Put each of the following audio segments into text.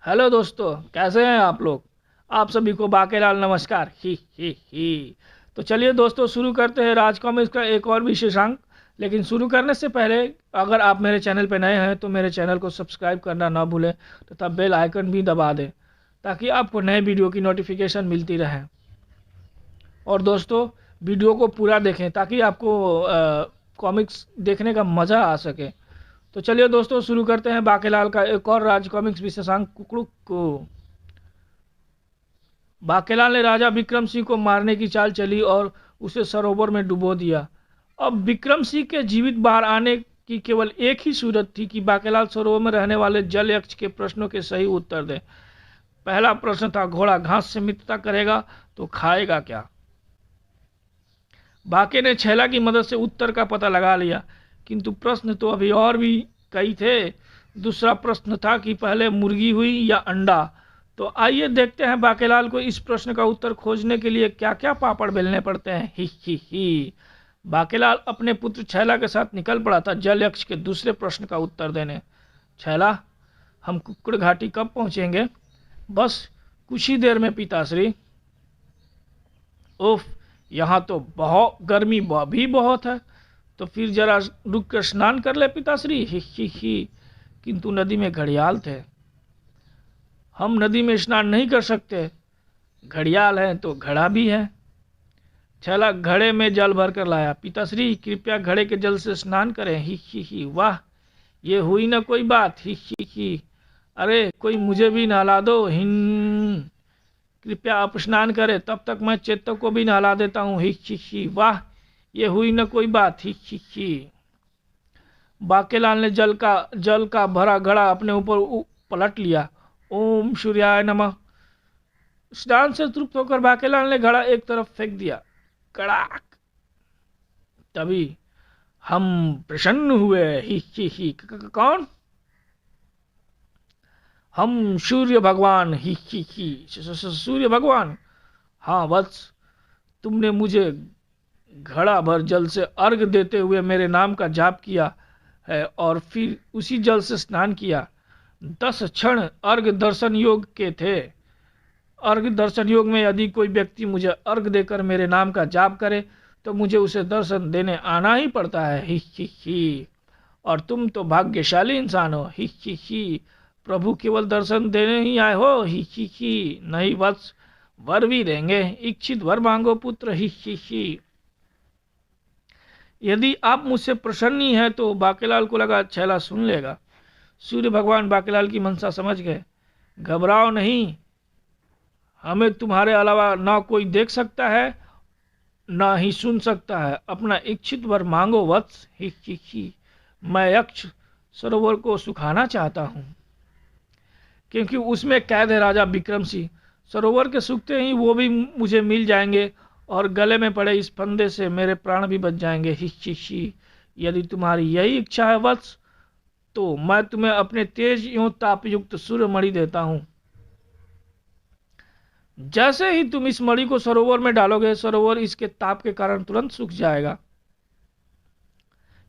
Hello दोस्तों, कैसे हैं आप लोग। आप सभी को बाकेलाल नमस्कार। ही। तो चलिए दोस्तों, शुरू करते हैं राज कॉमिक्स का एक और विशेषांक। लेकिन शुरू करने से पहले, अगर आप मेरे चैनल पर नए हैं तो मेरे चैनल को सब्सक्राइब करना ना भूलें तथा बेल आइकन भी दबा दें ताकि आपको नए वीडियो की नोटिफिकेशन मिलती रहे। और दोस्तों, वीडियो को पूरा देखें ताकि आपको कॉमिक्स देखने का मज़ा आ सके। तो चलिए दोस्तों, शुरू करते हैं बाकेलाल का एक और राज कॉमिक्स विशेषांक कुकड़ुक को। बाकेलाल ने राजा विक्रम सिंह को मारने की चाल चली और उसे सरोवर में डुबो दिया। अब विक्रम सिंह के जीवित बाहर आने की केवल एक ही सूरत थी कि बाकेलाल सरोवर में रहने वाले जल यक्ष के प्रश्नों के सही उत्तर दे। पहला प्रश्न था, घोड़ा घास से मित्रता करेगा तो खाएगा क्या। बाके ने छैला की मदद से उत्तर का पता लगा लिया, किंतु प्रश्न तो अभी और भी कई थे। दूसरा प्रश्न था कि पहले मुर्गी हुई या अंडा। तो आइए देखते हैं बाकेलाल को इस प्रश्न का उत्तर खोजने के लिए क्या क्या पापड़ बेलने पड़ते हैं। ही। बाकेलाल अपने पुत्र छैला के साथ निकल पड़ा था जल यक्ष के दूसरे प्रश्न का उत्तर देने। छैला, हम कुक्कुड़ घाटी कब पहुंचेंगे। बस कुछ ही देर में पिताश्री। उफ, यहाँ तो बहुत गर्मी भी बहुत है। तो फिर जरा रुक कर स्नान कर ले पिताश्री। ही। किंतु नदी में घड़ियाल थे, हम नदी में स्नान नहीं कर सकते। घड़ियाल है तो घड़ा भी है। छैला घड़े में जल भर कर लाया। पिताश्री, कृपया घड़े के जल से स्नान करें। ही। वाह, ये हुई ना कोई बात। ही। अरे कोई मुझे भी नहला दो। हिन, कृपया आप स्नान करें, तब तक मैं चेतक को भी नहला देता हूँ। ही। वाह, ये हुई न कोई बात। ही। बाकेलाल ने जल का भरा घड़ा अपने ऊपर पलट लिया। ओम सूर्याय नमः। स्नान से तृप्त होकर बाकेलाल ने घड़ा एक तरफ फेंक दिया। कड़ाक। तभी हम प्रसन्न हुए। ही। कौन। हम सूर्य भगवान। ही। सूर्य भगवान। हाँ वत्स, तुमने मुझे घड़ा भर जल से अर्घ देते हुए मेरे नाम का जाप किया है और फिर उसी जल से स्नान किया। 10 क्षण अर्घ दर्शन योग के थे। अर्घ दर्शन योग में यदि कोई व्यक्ति मुझे अर्घ देकर मेरे नाम का जाप करे तो मुझे उसे दर्शन देने आना ही पड़ता है। ही। और तुम तो भाग्यशाली इंसान हो। ही। प्रभु केवल दर्शन देने ही आए हो। ही। नहीं वत्स, वर भी देंगे। इच्छित वर मांगो पुत्र। ही। यदि आप मुझसे प्रसन्न ही हैं। तो बाकेलाल को लगा छैला सुन लेगा। सूर्य भगवान बाकेलाल की मनसा समझ गए। घबराओ नहीं, हमें तुम्हारे अलावा ना कोई देख सकता है ना ही सुन सकता है। अपना इच्छित वर मांगो वत्स। ही। मैं यक्ष सरोवर को सुखाना चाहता हूँ, क्योंकि उसमें कैद है राजा विक्रम सिंह। सरोवर के सूखते ही वो भी मुझे मिल जाएंगे और गले में पड़े इस फंदे से मेरे प्राण भी बच जाएंगे। ही। यदि तुम्हारी यही इच्छा है वत्स, तो मैं तुम्हें अपने तेज एवं तापयुक्त सूर्य मणि देता हूं। जैसे ही तुम इस मणि को सरोवर में डालोगे, सरोवर इसके ताप के कारण तुरंत सूख जाएगा।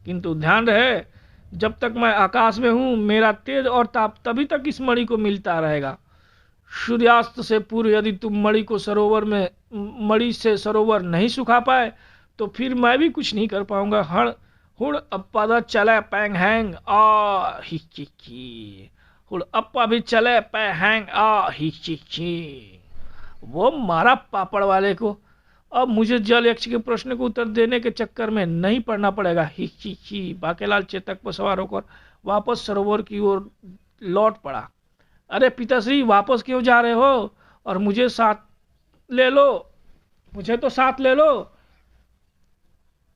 किंतु ध्यान रहे, जब तक मैं आकाश में हूं मेरा तेज और ताप तभी तक इस मणि को मिलता रहेगा। सूर्यास्त से पूर्व यदि तुम मणि से सरोवर नहीं सुखा पाए तो फिर मैं भी कुछ नहीं कर पाऊंगा। हण हुड़ अप्पा चले पैंग हैंग आ। ही। हुड़ अप्पा भी चले पै हैंग आ। ही। वो मारा पापड़ वाले को। अब मुझे जल यक्ष के प्रश्न को उत्तर देने के चक्कर में नहीं पड़ना पड़ेगा। ही। बाकेलाल चेतक पर सवार होकर वापस सरोवर की ओर लौट पड़ा। अरे पिताश्री, वापस क्यों जा रहे हो, और मुझे साथ ले लो, मुझे तो साथ ले लो।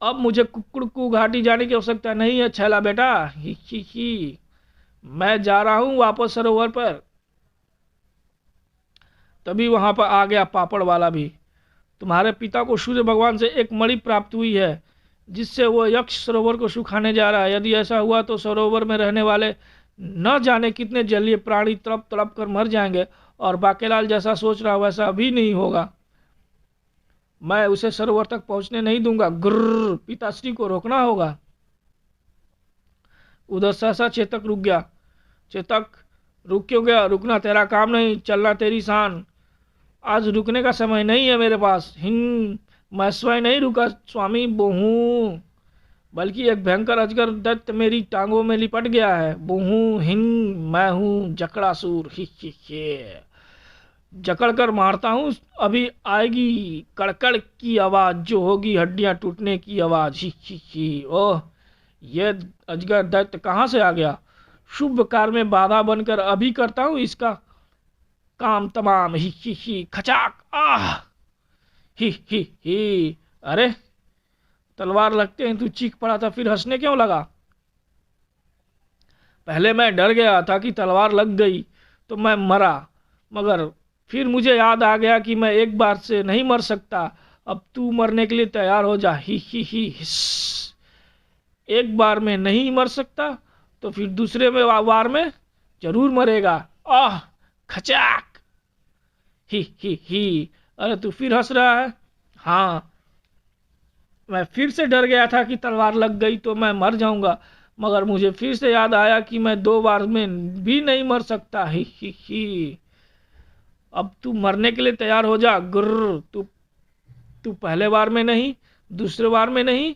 अब मुझे कुक्कुड़ घाटी जाने की आवश्यकता नहीं है छैला बेटा। ही। मैं जा रहा हूं वापस सरोवर पर। तभी वहां पर आ गया पापड़ वाला भी। तुम्हारे पिता को सूर्य भगवान से एक मणि प्राप्त हुई है जिससे वो यक्ष सरोवर को सुखाने जा रहा है। यदि ऐसा हुआ तो सरोवर में रहने वाले न जाने कितने जलीय प्राणी तड़प तड़प कर मर जाएंगे, और बाकेलाल जैसा सोच रहा वैसा भी नहीं होगा। मैं उसे सरोवर तक पहुंचने नहीं दूंगा। गुर्र, पिताश्री को रोकना होगा। उधर सहसा चेतक रुक गया। चेतक, रुक क्यों गया? रुकना तेरा काम नहीं, चलना तेरी शान। आज रुकने का समय नहीं है मेरे पास। मैं स्वयं नहीं रुका स्वामी बोहू, बल्कि एक भयंकर अजगर दैत्य मेरी टांगों में लिपट गया है। बोहू मैं हूँ जकड़ासुर। ही जकड़ कर मारता हूँ, अभी आएगी कड़कड़ की आवाज, जो होगी हड्डियां टूटने की आवाज। ही ओह, ये अजगर दैत्य कहाँ से आ गया? शुभ कार्य में बाधा बनकर अभी करता हूँ इसका काम तमाम। ही खचाक आह। ही अरे, तलवार लगते हैं तू चीख पड़ा था, फिर हंसने क्यों लगा? पहले मैं डर गया था कि तलवार लग गई तो मैं मरा, मगर फिर मुझे याद आ गया कि मैं एक बार से नहीं मर सकता। अब तू मरने के लिए तैयार हो जा। ही हिस। एक बार में नहीं मर सकता तो फिर दूसरे में बार में जरूर मरेगा। आह खचाक। ही अरे तू फिर हंस रहा है? हाँ, मैं फिर से डर गया था कि तलवार लग गई तो मैं मर जाऊंगा, मगर मुझे फिर से याद आया कि मैं 2 बार में भी नहीं मर सकता। ही अब तू मरने के लिए तैयार हो जा। गुर्र, तू पहले बार में नहीं, दूसरे बार में नहीं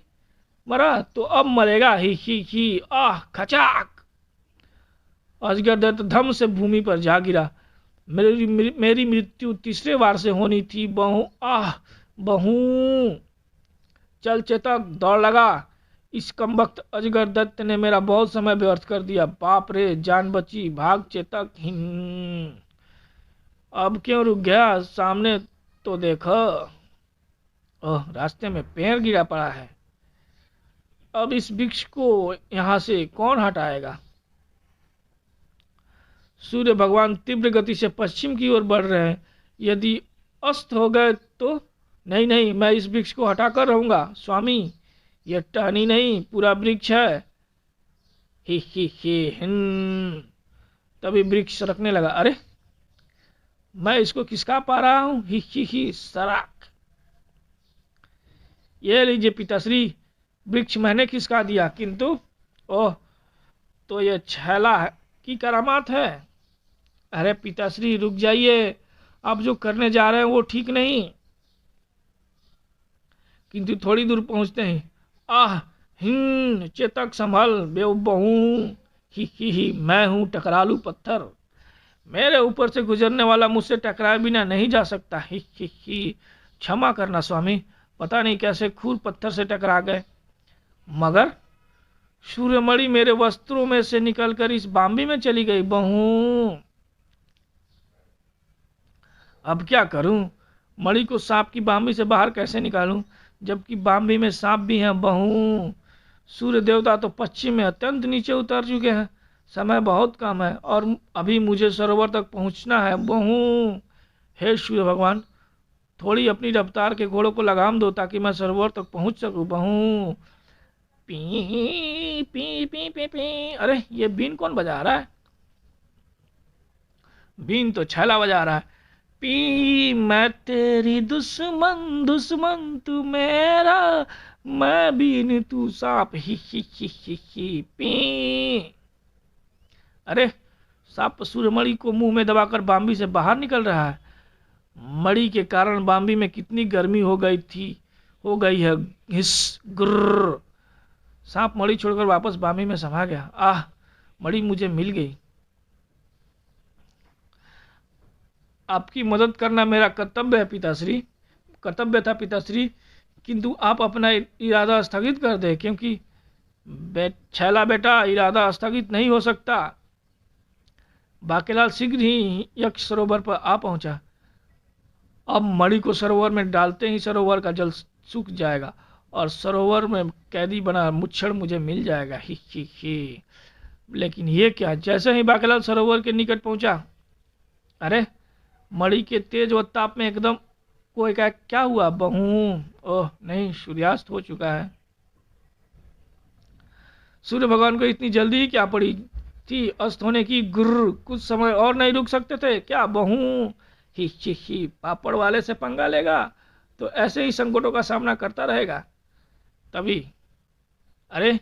मरा तो अब मरेगा। ही आह खचाक। अजगर दत्त धम से भूमि पर जा गिरा। मेरी मृत्यु तीसरे बार से होनी थी। बहू आह बहू। चल चेतक, दौड़ लगा। इस कमबख्त अजगर दत्त ने मेरा बहुत समय व्यर्थ कर दिया। बाप रे, जान बची, भाग चेतक। अब क्यों रुक गया? सामने तो देखो। ओह, रास्ते में पेड़ गिरा पड़ा है। अब इस वृक्ष को यहां से कौन हटाएगा? सूर्य भगवान तीव्र गति से पश्चिम की ओर बढ़ रहे हैं। यदि अस्त हो गए तो? नहीं, मैं इस वृक्ष को हटाकर रहूंगा स्वामी। यह टहनी नहीं, पूरा वृक्ष है। ही तभी वृक्ष सरकने लगा। अरे, मैं इसको खिसका पा रहा हूं। ही सराक। ये लीजिए पिताश्री, वृक्ष मैंने खिसका दिया, किंतु ओह, तो ये छैला की करामात है। अरे पिताश्री रुक जाइए, आप जो करने जा रहे हैं वो ठीक नहीं। किंतु थोड़ी दूर पहुंचते ही आह चेतक संभल बेबहू। ही मैं हूं टकरालू पत्थर। मेरे ऊपर से गुजरने वाला मुझसे टकराए बिना नहीं जा सकता। ही क्षमा करना स्वामी, पता नहीं कैसे खूर पत्थर से टकरा गए, मगर सूर्यमणि मेरे वस्त्रों में से निकलकर इस बाम्बी में चली गई। बहू, अब क्या करूं? मणि को सांप की बाम्बी से बाहर कैसे निकालूं, जबकि बाम्बी में सांप भी हैं। बहू, सूर्य देवता तो पश्चिम में अत्यंत नीचे उतर चुके हैं। समय बहुत कम है और अभी मुझे सरोवर तक पहुंचना है। बहू, हे सूर्य भगवान, थोड़ी अपनी रफ्तार के घोड़ों को लगाम दो ताकि मैं सरोवर तक पहुंच सकूं। बहू, P P P P P. अरे, ये बीन कौन बजा रहा है? बीन तो छैला बजा रहा है। पी, मैं तेरी दुश्मन, दुश्मन तू मेरा, मैं बीन तू सांप। ही पी। अरे, सांप सूर्यमणि को मुंह में दबाकर बाम्बी से बाहर निकल रहा है। मणि के कारण बाम्बी में कितनी गर्मी हो गई है। हिस गुर्र। सांप मणि छोड़कर वापस बाम्बी में समा गया। आह, मणि मुझे मिल गई। आपकी मदद करना मेरा कर्तव्य है पिताश्री, कर्तव्य था पिताश्री, किंतु आप अपना इरादा स्थगित कर दे, क्योंकि छैला बेटा, इरादा स्थगित नहीं हो सकता। बाकेलाल शीघ्र ही यक्ष सरोवर पर आ पहुंचा। अब मणि को सरोवर में डालते ही सरोवर का जल सूख जाएगा और सरोवर में कैदी बना मुच्छड़ मुझे मिल जाएगा। ही लेकिन ये क्या? जैसे ही बाकेलाल सरोवर के निकट पहुंचा, अरे, मणि के तेज व ताप में एकदम कोई क्या हुआ? बहू, ओह नहीं, सूर्यास्त हो चुका है। सूर्य भगवान को इतनी जल्दी ही क्या पड़ी थी अस्त होने की? गुर्र, कुछ समय और नहीं रुक सकते थे क्या? बहू, ही पापड़ वाले से पंगा लेगा तो ऐसे ही संकटों का सामना करता रहेगा। तभी अरे,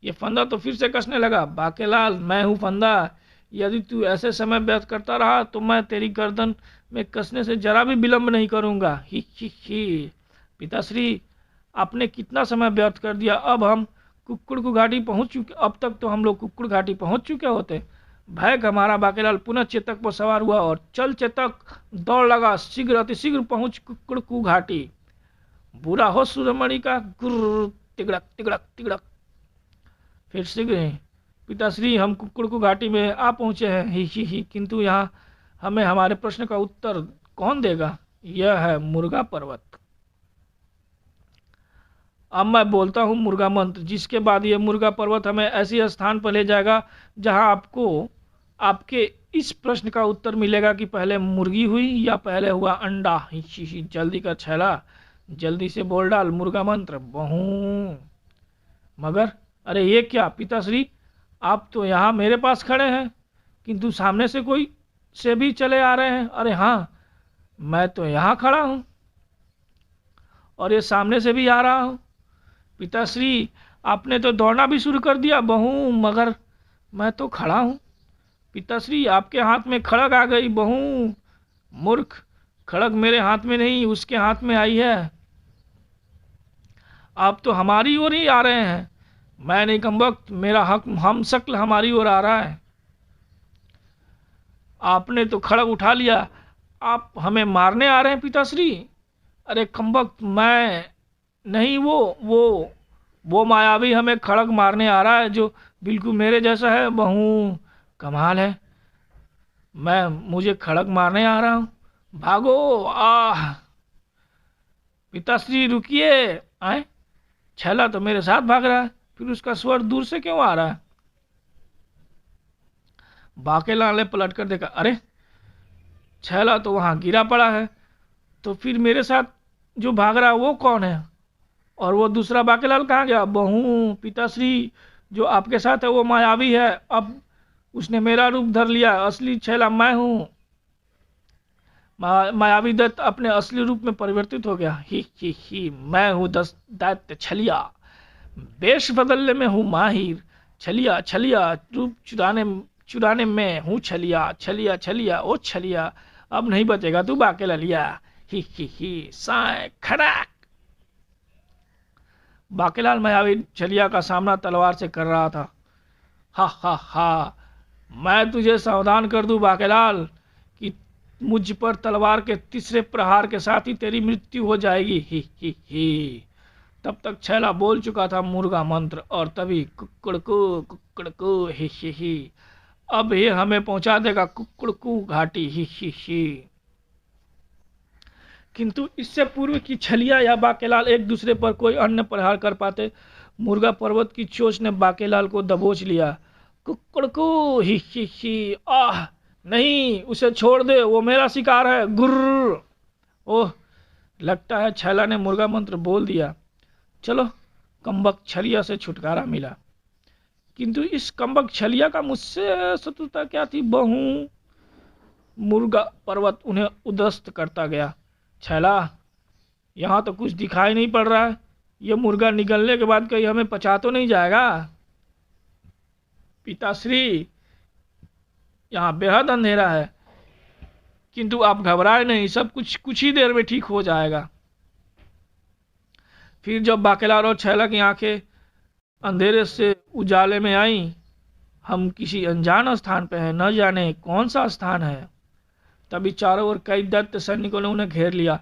ये फंदा तो फिर से कसने लगा। बाकेलाल, मैं हूं फंदा, यदि तू ऐसे समय व्यर्थ करता रहा तो मैं तेरी गर्दन में कसने से जरा भी विलंब नहीं करूंगा। ही। पिताश्री, आपने कितना समय व्यर्थ कर दिया। अब हम कुक्कुड़ घाटी पहुंच चुके, अब तक तो हम लोग कुक्कुड़ घाटी पहुंच चुके होते। भैक हमारा बाकेलाल पुनः चेतक पर सवार हुआ और चल चेतक दौड़ लगा, शीघ्र अतिशीघ्र पहुंच कुक्कुड़ घाटी। बुरा हो सूर्यमणि का, गुर्र तिगड़क तिगड़क तिगड़क। फिर शीघ्र ही पिताश्री, हम कुक्कुड़ घाटी में आ पहुंचे हैं। ही। किंतु यहाँ हमें हमारे प्रश्न का उत्तर कौन देगा? यह है मुर्गा पर्वत। अब मैं बोलता हूँ मुर्गा मंत्र, जिसके बाद यह मुर्गा पर्वत हमें ऐसी स्थान पर ले जाएगा जहाँ आपको आपके इस प्रश्न का उत्तर मिलेगा कि पहले मुर्गी हुई या पहले हुआ अंडा। ही। जल्दी कर छैला, जल्दी से बोल डाल मुर्गा मंत्र। बहू मगर, अरे ये क्या पिताश्री, आप तो यहाँ मेरे पास खड़े हैं किंतु सामने से कोई से भी चले आ रहे हैं। अरे हाँ, मैं तो यहाँ खड़ा हूँ और ये सामने से भी आ रहा हूँ। पिताश्री, आपने तो दौड़ना भी शुरू कर दिया। बहू मगर, मैं तो खड़ा हूँ। पिताश्री, आपके हाथ में खड़ग आ गई। बहू मूर्ख, खड़ग मेरे हाथ में नहीं, उसके हाथ में आई है। आप तो हमारी ओर ही आ रहे हैं। मैं नहीं कमबख्त, मेरा हक हम शक्ल हमारी ओर आ रहा है। आपने तो खड़ग उठा लिया, आप हमें मारने आ रहे हैं पिताश्री। अरे कमबख्त, मैं नहीं, वो मायावी हमें खड़ग मारने आ रहा है जो बिल्कुल मेरे जैसा है। बहू कमाल है, मुझे खड़ग मारने आ रहा हूँ। भागो। आह पिताश्री रुकिए। आए, छैला तो मेरे साथ भाग रहा है, फिर उसका स्वर दूर से क्यों आ रहा है? बाकेलाल ने पलट कर देखा, अरे छैला तो वहां गिरा पड़ा है, तो फिर मेरे साथ जो भाग रहा है वो कौन है? और वो दूसरा बाकेलाल कहाँ गया? बहू पिताश्री, जो आपके साथ है वो मायावी है, अब उसने मेरा रूप धर लिया। असली छैला मैं हूँ। मायावी दत्त अपने असली रूप में परिवर्तित हो गया। ही। मैं हूँ दैत्य छलिया, वेश बदलने में हूँ माहिर। छलिया रूप चुराने में हूँ छलिया ओ छलिया। अब नहीं बचेगा तू बाकेला लिया। ही साय खड़ाक। बाकेलाल मायावी छलिया का सामना तलवार से कर रहा था। हा। मैं तुझे सावधान कर दूं बाकेलाल कि मुझ पर तलवार के तीसरे प्रहार के साथ ही तेरी मृत्यु हो जाएगी। ही। तब तक छैला बोल चुका था मुर्गा मंत्र, और तभी कुक्कुड़ को ही। अब ये हमें पहुंचा देगा कुक्कुड़ घाटी। ही। किंतु इससे पूर्व कि छलिया या बाकेलाल एक दूसरे पर कोई अन्य प्रहार कर पाते, मुर्गा पर्वत की चोंच ने बाकेलाल को दबोच लिया। कुक्कुड़ को ही। आह नहीं, उसे छोड़ दे, वो मेरा शिकार है। गुर्र। ओह, लगता है छैला ने मुर्गा मंत्र बोल दिया। चलो, कम्बक छलिया से छुटकारा मिला। किंतु इस कम्बक छलिया का मुझसे शत्रुता क्या थी? बहू मुर्गा पर्वत उन्हें उद्ध्वस्त करता गया। छैला, यहाँ तो कुछ दिखाई नहीं पड़ रहा है। ये मुर्गा निकलने के बाद कहीं हमें पचा तो नहीं जाएगा? पिताश्री, यहाँ बेहद अंधेरा है, किंतु आप घबराए नहीं, सब कुछ ही देर में ठीक हो जाएगा। फिर जब बाकेलाल और छैला की आंखें अंधेरे से उजाले में आई, हम किसी अनजान स्थान पे हैं, न जाने कौन सा स्थान है। तभी चारों ओर कई दैत्य सैनिकों ने उन्हें घेर लिया।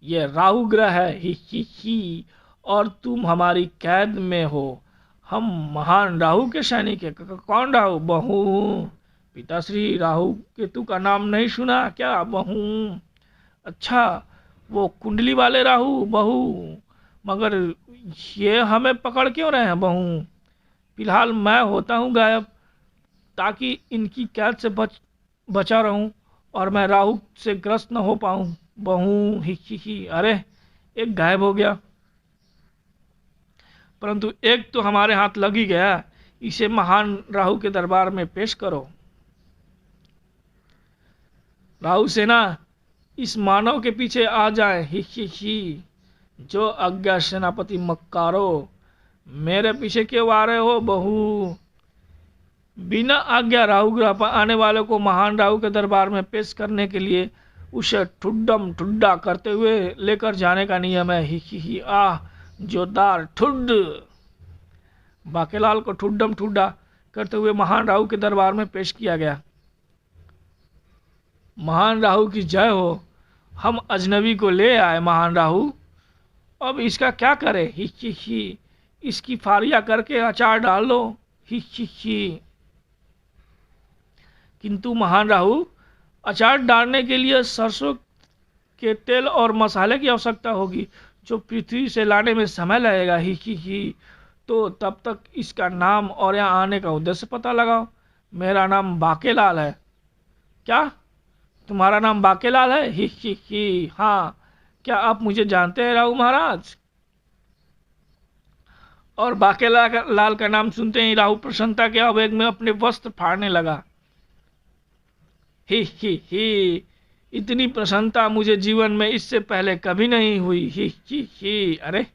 ये राहु ग्रह है। ही। और तुम हमारी कैद में हो। हम महान राहु के सैनिक हैं। कौन राहु? बहू पिताश्री, राहु केतु का नाम नहीं सुना क्या? बहू अच्छा, वो कुंडली वाले राहु। बहू मगर ये हमें पकड़ क्यों रहे हैं? बहू फिलहाल मैं होता हूँ गायब, ताकि इनकी कैद से बचा रहूं और मैं राहु से ग्रस्त न हो पाऊं। बहू ही। अरे एक गायब हो गया, परंतु एक तो हमारे हाथ लग ही गया। इसे महान राहु के दरबार में पेश करो। राहु सेना, इस मानव के पीछे आ जाए। ही। जो अज्ञा सेनापति मक्कारो, मेरे पीछे क्यों आ रहे हो? बहू बिना आज्ञा राहु ग्रह पर आने वाले को महान राहु के दरबार में पेश करने के लिए उसे ठुड्डम ठुड्डा करते हुए लेकर जाने का नियम है। ही आह जोरदार ठुड्ड। बाकेलाल को ठुड्डम ठुड्डा करते हुए महान राहु के दरबार में पेश किया गया। महान राहु की जय हो। हम अजनबी को ले आए महान राहु, अब इसका क्या करें? ही इसकी फारिया करके अचार डाल दो। ही किंतु महान राहु, अचार डालने के लिए सरसों के तेल और मसाले की आवश्यकता होगी, जो पृथ्वी से लाने में समय लगेगा। ही तो तब तक इसका नाम और यहाँ आने का उद्देश्य पता लगाओ। मेरा नाम बाकेलाल है। क्या तुम्हारा नाम बाकेलाल है? ही हाँ। क्या आप मुझे जानते हैं राहु महाराज? और बाकेलाल का नाम सुनते ही राहु प्रसन्नता के आवेग में अपने वस्त्र फाड़ने लगा। ही इतनी प्रसन्नता मुझे जीवन में इससे पहले कभी नहीं हुई। ही अरे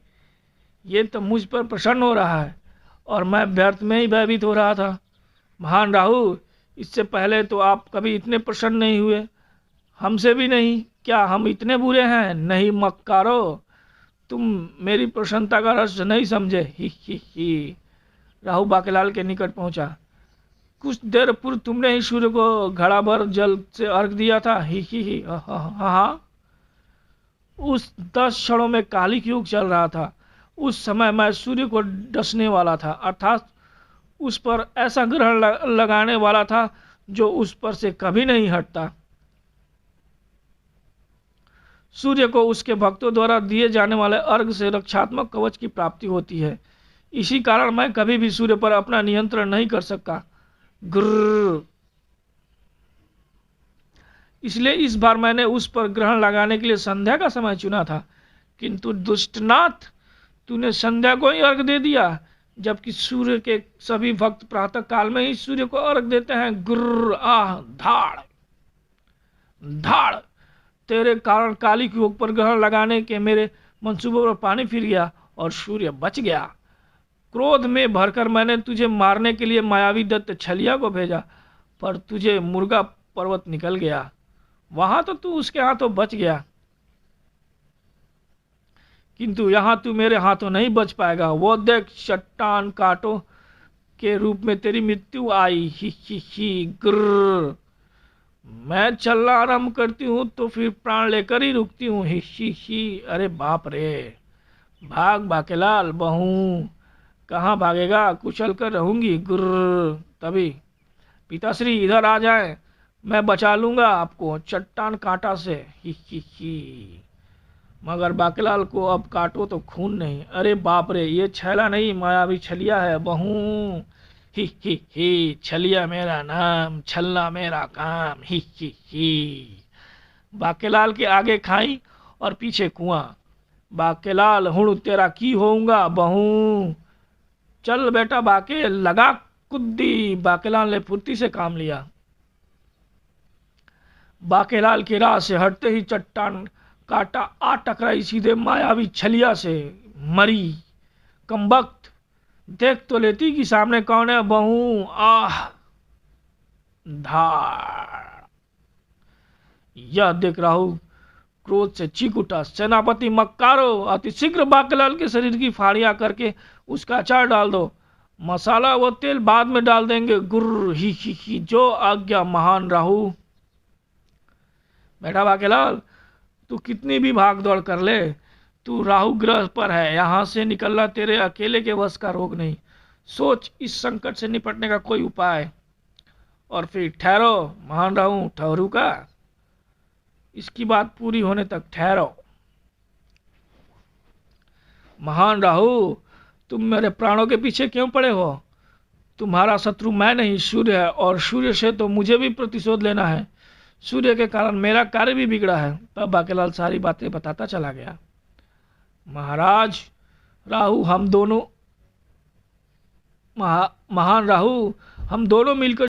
ये तो मुझ पर प्रसन्न हो रहा है और मैं व्यर्थ में ही भयभीत हो रहा था। महान राहु, इससे पहले तो आप कभी इतने प्रसन्न नहीं हुए, हमसे भी नहीं। क्या हम इतने बुरे हैं? नहीं मक्कारो, तुम मेरी प्रसन्नता का रहस्य नहीं समझे। ही राहु बाकेलाल के निकट पहुंचा। कुछ देर पूर्व तुमने ही सूर्य को घड़ा भर जल से अर्घ दिया था। ही हाँ। उस 10 क्षणों में कालिक युग चल रहा था। उस समय मैं सूर्य को डसने वाला था, अर्थात उस पर ऐसा ग्रहण लगाने वाला था जो उस पर से कभी नहीं हटता। सूर्य को उसके भक्तों द्वारा दिए जाने वाले अर्घ से रक्षात्मक कवच की प्राप्ति होती है। इसी कारण मैं कभी भी सूर्य पर अपना नियंत्रण नहीं कर सका। ग्रर। इसलिए इस बार मैंने उस पर ग्रहण लगाने के लिए संध्या का समय चुना था, किंतु दुष्टनाथ, तूने संध्या को ही अर्घ दे दिया, जबकि सूर्य के सभी भक्त प्रातः काल में ही सूर्य को अर्घ देते हैं। गुर्र आह धाड़ धाड़। तेरे कारण कालिक योग पर ग्रहण लगाने के मेरे मंसूबों पर पानी फिर गया और सूर्य बच गया। क्रोध में भरकर मैंने तुझे मारने के लिए मायावी दत्त छलिया को भेजा, पर तुझे मुर्गा पर्वत निकल गया। वहां तो तू उसके हाथों बच गया, किंतु यहां तू मेरे हाथों नहीं बच पाएगा। वो देख, चट्टान कांटों के रूप में तेरी मृत्यु आई। ही ग्रर। मैं चलना आरंभ करती हूँ तो फिर प्राण लेकर ही रुकती हूँ। ही अरे बाप रे। भाग बाकेलाल बहू, कहाँ भागेगा? कुचल कर रहूंगी। गुर्र। तभी पिताश्री इधर आ जाए, मैं बचा लूंगा आपको चट्टान कांटा से। ही मगर बाकेलाल को अब काटो तो खून नहीं। अरे बाप रे, ये छैला नहीं मायावी छलिया है बहू। ही छलिया मेरा नाम, छलना मेरा काम। ही बाकेलाल के आगे खाई और पीछे कुआं। बाकेलाल हुण तेरा की होऊंगा बहू। चल बेटा बाके, लगा कुद्दी। बाकेलाल ने फुर्ती से काम लिया। बाकेलाल की राह से हटते ही चट्टान काटा आ टकराई सीधे मायावी छलिया से। मरी कमबख्त, देख तो लेती कि सामने कौन है बहू। आह धाड़। यह देख राहु क्रोध से चीख उठा। सेनापति मक्कारो, अतिशीघ्र बाकेलाल के शरीर की फाड़ियां करके उसका अचार डाल दो। मसाला व तेल बाद में डाल देंगे। गुर्र। ही जो आज्ञा महान राहु। बेटा बाकेलाल, तू कितनी भी भाग दौड़ कर ले, तू राहु ग्रह पर है। यहां से निकलना तेरे अकेले के वश का रोग नहीं। सोच इस संकट से निपटने का कोई उपाय, और फिर ठहरो महान राहु। ठहरू का इसकी बात पूरी होने तक ठहरो। महान राहु, तुम मेरे प्राणों के पीछे क्यों पड़े हो? तुम्हारा शत्रु मैं नहीं, सूर्य है, और सूर्य से तो मुझे भी प्रतिशोध लेना है। सूर्य के कारण मेरा कार्य भी बिगड़ा है। तब बाकेलाल सारी बातें बताता चला गया। महाराज राहु, हम दोनों महान राहु, हम दोनों मिलकर